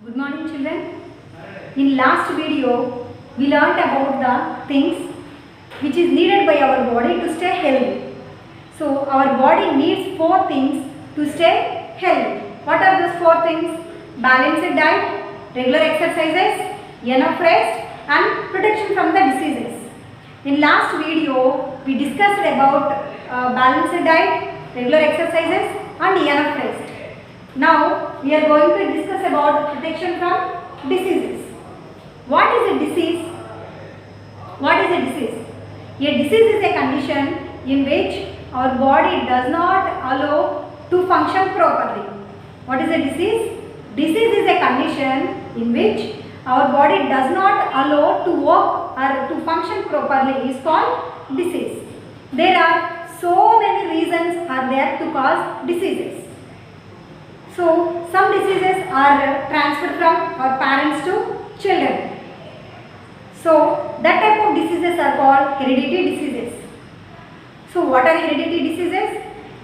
Good morning children. In last video we learnt about the things which is needed by our body to stay healthy. So our body needs 4 things to stay healthy. What are those 4 things? Balanced diet, regular exercises, enough rest and protection from the diseases. In last video we discussed about balanced diet, regular exercises and enough rest. Now we are going to discuss about protection from diseases. What is a disease? What is a disease? A disease is a condition in which our body does not allow to function properly. What is a disease? Disease is a condition in which our body does not allow to work or to function properly is called disease. There are so many reasons are there to cause diseases. So some diseases are transferred from our parents to children. So that type of diseases are called hereditary diseases. So what are hereditary diseases?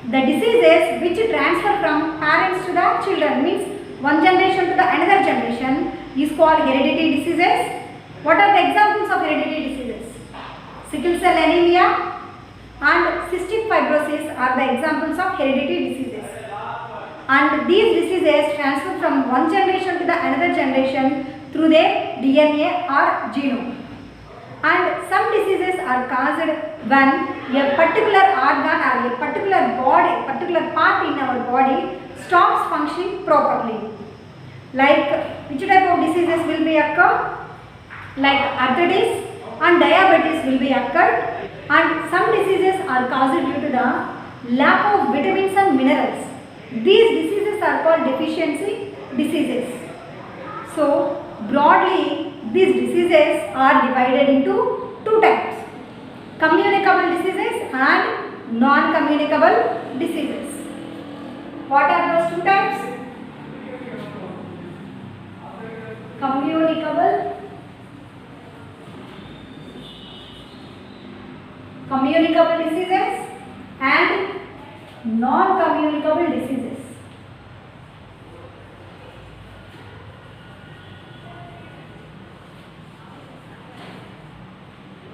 The diseases which transfer from parents to the children, means one generation to the another generation, is called hereditary diseases. What are the examples of hereditary diseases? Sickle cell anemia and cystic fibrosis are the examples of hereditary diseases. And these diseases transfer from one generation to the another generation through their DNA or genome. And some diseases are caused when a particular organ or a particular body, particular part in our body stops functioning properly. Like which type of diseases will be occur? Like arthritis and diabetes will be occurred. And some diseases are caused due to the lack of vitamins and minerals. These diseases are called deficiency diseases. So broadly these diseases are divided into 2 types: communicable diseases and non-communicable diseases. What are those 2 types? Communicable diseases and non-communicable diseases.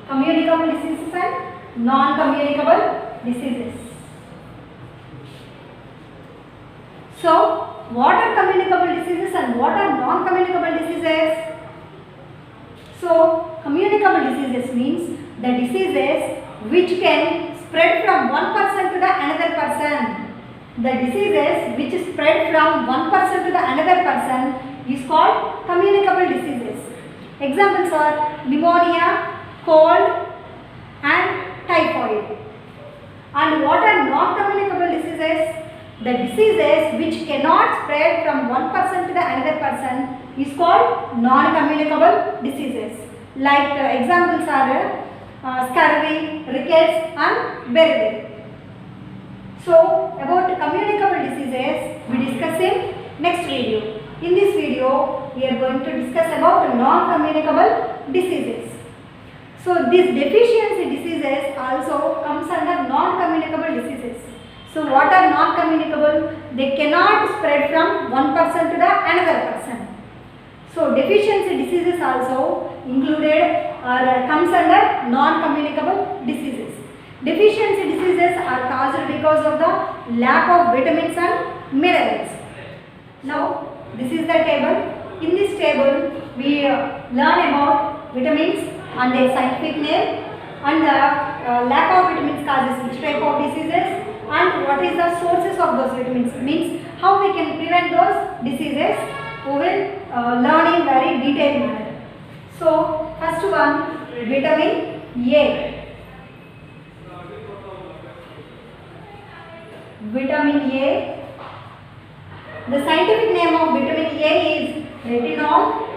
Communicable diseases and non-communicable diseases. So, what are communicable diseases and what are non-communicable diseases? So, communicable diseases means the diseases which can spread from one person to the another person. The diseases which spread from one person to the another person is called communicable diseases. Examples are pneumonia, cold and typhoid. And what are non-communicable diseases? The diseases which cannot spread from one person to the another person is called non-communicable diseases. Like examples are scurvy, rickets and beriberi. So about communicable diseases we discuss in next video. In this video we are going to discuss about non-communicable diseases. So these deficiency diseases also comes under non-communicable diseases. So what are non-communicable? They cannot spread from one person to the another person. So deficiency diseases also included or comes under non-communicable diseases. Deficiency diseases are caused because of the lack of vitamins and minerals. Now this is the table. In this table we learn about vitamins and their scientific name, and the lack of vitamins causes which type of diseases, and what is the sources of those vitamins, means how we can prevent those diseases. We will learn in very detailed manner. So first one, vitamin A. Vitamin A. The scientific name of vitamin A is retinol.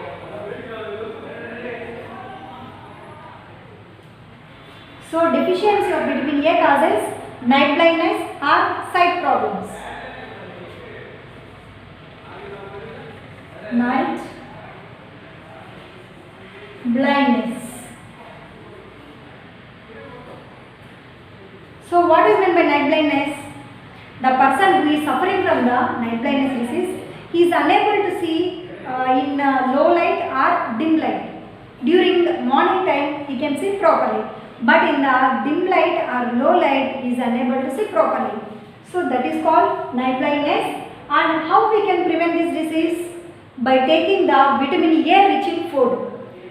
So deficiency of vitamin A causes night blindness or sight problems. Night blindness. So what is meant by night blindness? The person who is suffering from the night blindness disease, he is unable to see in low light or dim light. During morning time he can see properly, but in the dim light or low light he is unable to see properly. So that is called night blindness. And how we can prevent this disease? By taking the vitamin A rich in food.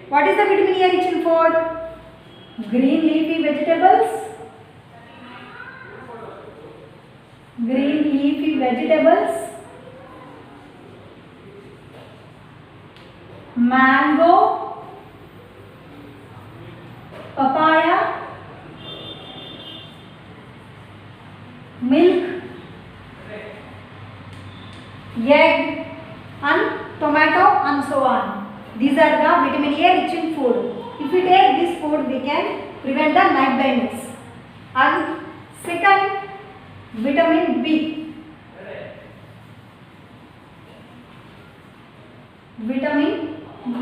What is the vitamin A rich in food? Green leafy vegetables. Green leafy vegetables. Mango. Papaya. Milk. Egg and tomato and so on. These are the vitamin A rich in food. If we take this food, we can prevent the night blindness. And second, vitamin B. Vitamin B.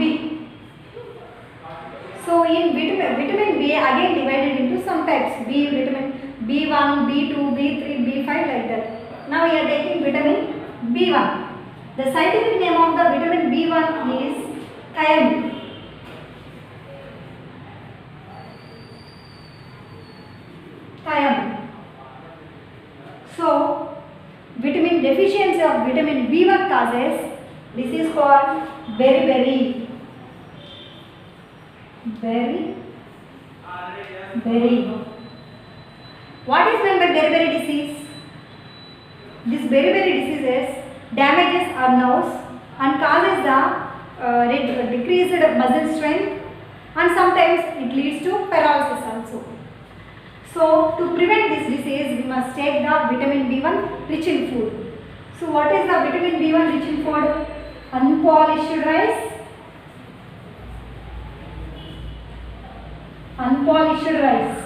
So in vitamin B again divided into some types. Vitamin B1, B2, B3, B5 like that. Now we are taking vitamin B1. The scientific name of the vitamin B1 is thiamine. Thiamine. So, vitamin deficiency of vitamin B1 causes, this is called beriberi. Beriberi. What is meant by beriberi disease? This beriberi diseases damages our nerves and causes the decreased muscle strength, and sometimes it leads to paralysis also. So to prevent this disease, we must take the vitamin B1 rich in food. So what is the vitamin B1 rich in food? Unpolished rice. Unpolished rice.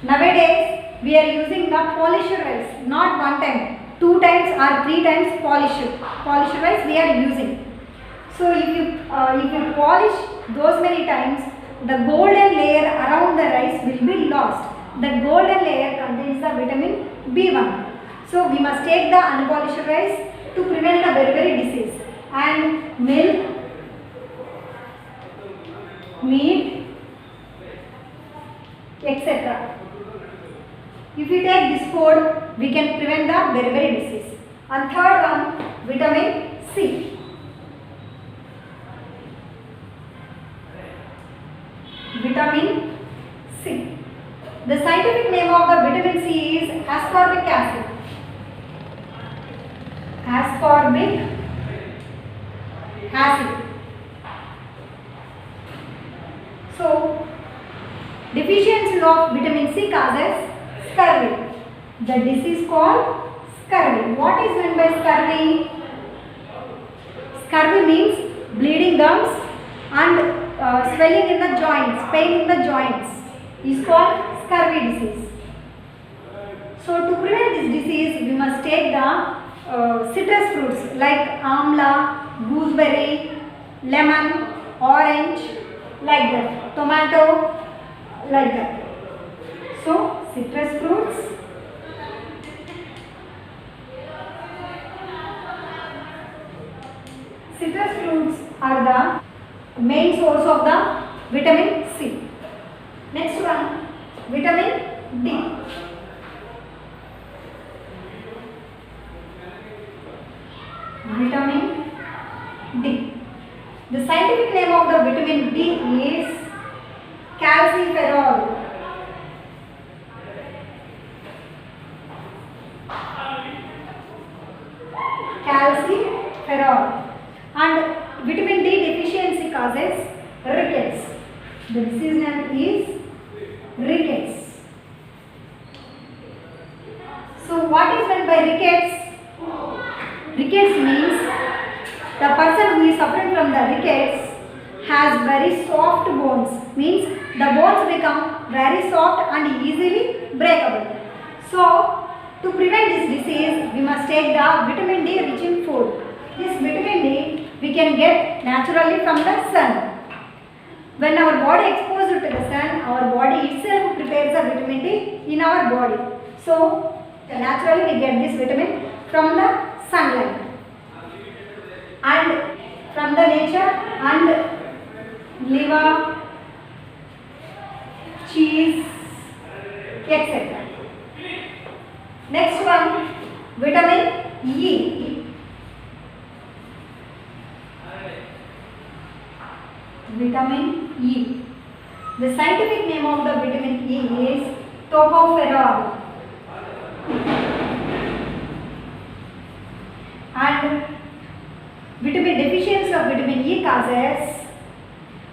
Nowadays we are using the polished rice, not one time, 2 times or 3 times polished rice we are using. So if you polish those many times, the golden layer around the rice will be lost. The golden layer contains the vitamin B1. So we must take the unpolished rice to prevent the beriberi disease. And milk, meat, etc. If we take this food, we can prevent the beriberi disease. And third one, vitamin C. Vitamin C. The scientific name of the vitamin C is ascorbic acid. Ascorbic acid. So, deficiency of vitamin C causes scurvy. The disease called scurvy. What is meant by scurvy? Scurvy means bleeding gums and swelling in the joints, pain in the joints is called scurvy disease. So to prevent this disease, we must take the citrus fruits like amla, gooseberry, lemon, orange, like that, tomato, like that. So citrus fruits, are the main source of the vitamin C. Next one, vitamin D. Vitamin D. The scientific name of the vitamin D is calciferol. Calciferol. And vitamin D deficiency causes rickets. The disease name is rickets. So what is meant by rickets? Rickets means the person who is suffering from the rickets has very soft bones. Means the bones become very soft and easily breakable. So to prevent this disease, we must take the vitamin D rich in food. This vitamin D we can get naturally from the sun. When our body exposed to the sun, our body itself prepares the vitamin D in our body. So naturally we get this vitamin from the sunlight. And from the nature, and liver, cheese, etc. Next one, vitamin E. Vitamin E. The scientific name of the vitamin E is tocopherol. And vitamin deficiency of vitamin E causes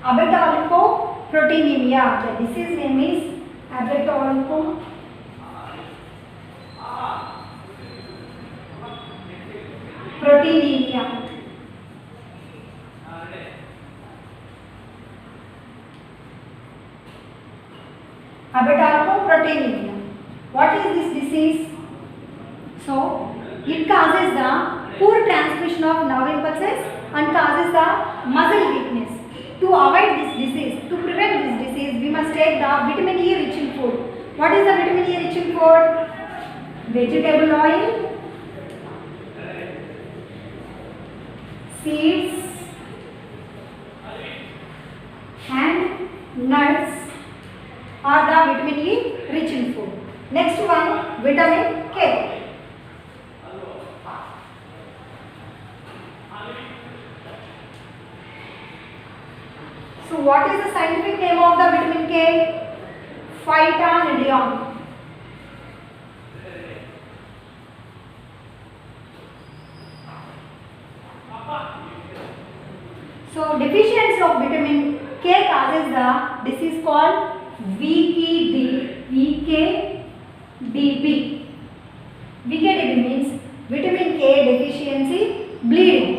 abetalipoproteinemia. The disease name is abetalipoproteinemia. Abetalipoproteinemia. What is this disease? So, it causes the poor transmission of nerve impulses and causes the muscle weakness. To avoid this disease, to prevent this disease, we must take the vitamin E rich in food. What is the vitamin E rich in food? Vegetable oil, seeds, and nuts are the vitamin E rich in food. Next one, vitamin K. So what is the scientific name of the vitamin K? Phytonadione. So deficiency of vitamin K causes the disease called VKDB. VKDB means vitamin K deficiency bleeding.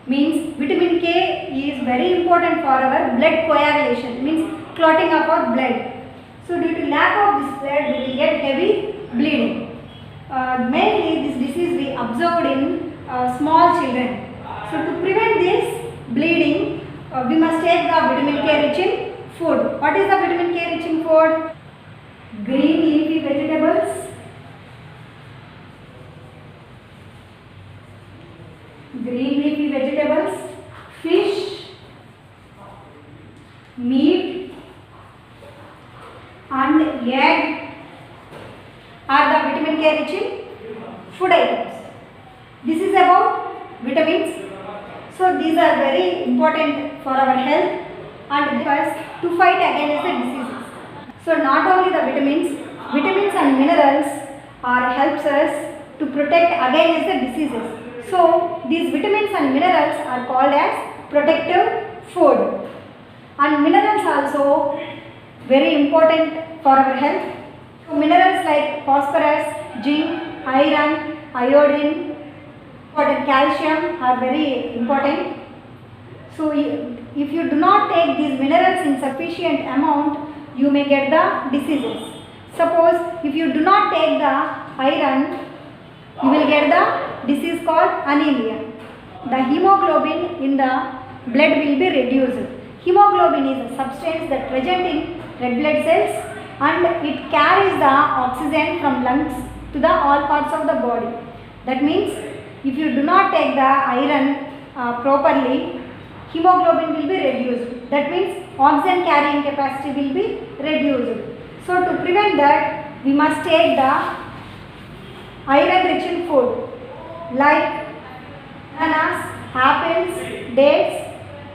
Means vitamin K is very important for our blood coagulation, means clotting of our blood. So due to lack of this blood, we will get heavy bleeding. Mainly this disease we observed in small children. So to prevent this bleeding, we must take the vitamin K rich in food. What is the vitamin K rich in food? Green leafy vegetables, fish, meat, and egg are the vitamin K rich in food items. This is about vitamins. So these are very important for our health and to fight against the diseases. So not only the vitamins and minerals helps us to protect against the diseases. So these vitamins and minerals are called as protective food. And minerals also very important for our health. So minerals like phosphorus, zinc, iron, iodine, calcium are very important. So if you do not take these minerals in sufficient amount, you may get the diseases. Suppose if you do not take the iron, you will get the disease called anemia. The hemoglobin in the blood will be reduced. Hemoglobin is a substance that present in red blood cells and it carries the oxygen from lungs to the all parts of the body. That means if you do not take the iron properly, hemoglobin will be reduced. That means oxygen carrying capacity will be reduced. So to prevent that, we must take the iron rich in food like bananas, apples, dates,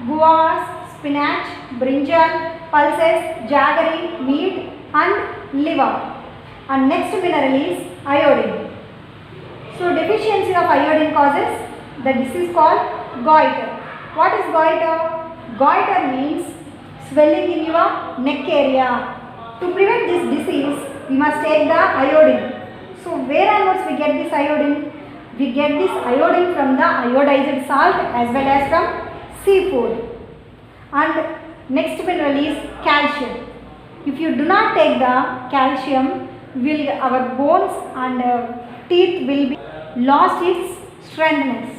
guavas, spinach, brinjal, pulses, jaggery, meat and liver. And next mineral is iodine. So deficiency of iodine causes the disease called goiter. What is goiter? Goiter means swelling in your neck area. To prevent this disease, we must take the iodine. So where onwards we get this iodine? We get this iodine from the iodized salt as well as from seafood. And next mineral is calcium. If you do not take the calcium, our bones and teeth will be lost its strengthness.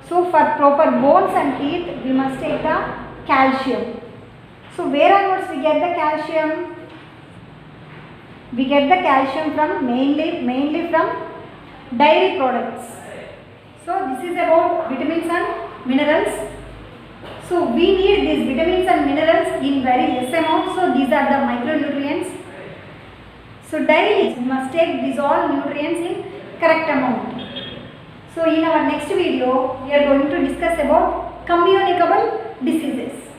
So for proper bones and teeth, we must take the calcium. So where onwards we get the calcium? We get the calcium from mainly from dairy products. So this is about vitamins and minerals. So we need these vitamins and minerals in very less amount. So these are the micronutrients. So daily we must take these all nutrients in correct amount. So in our next video we are going to discuss about communicable diseases.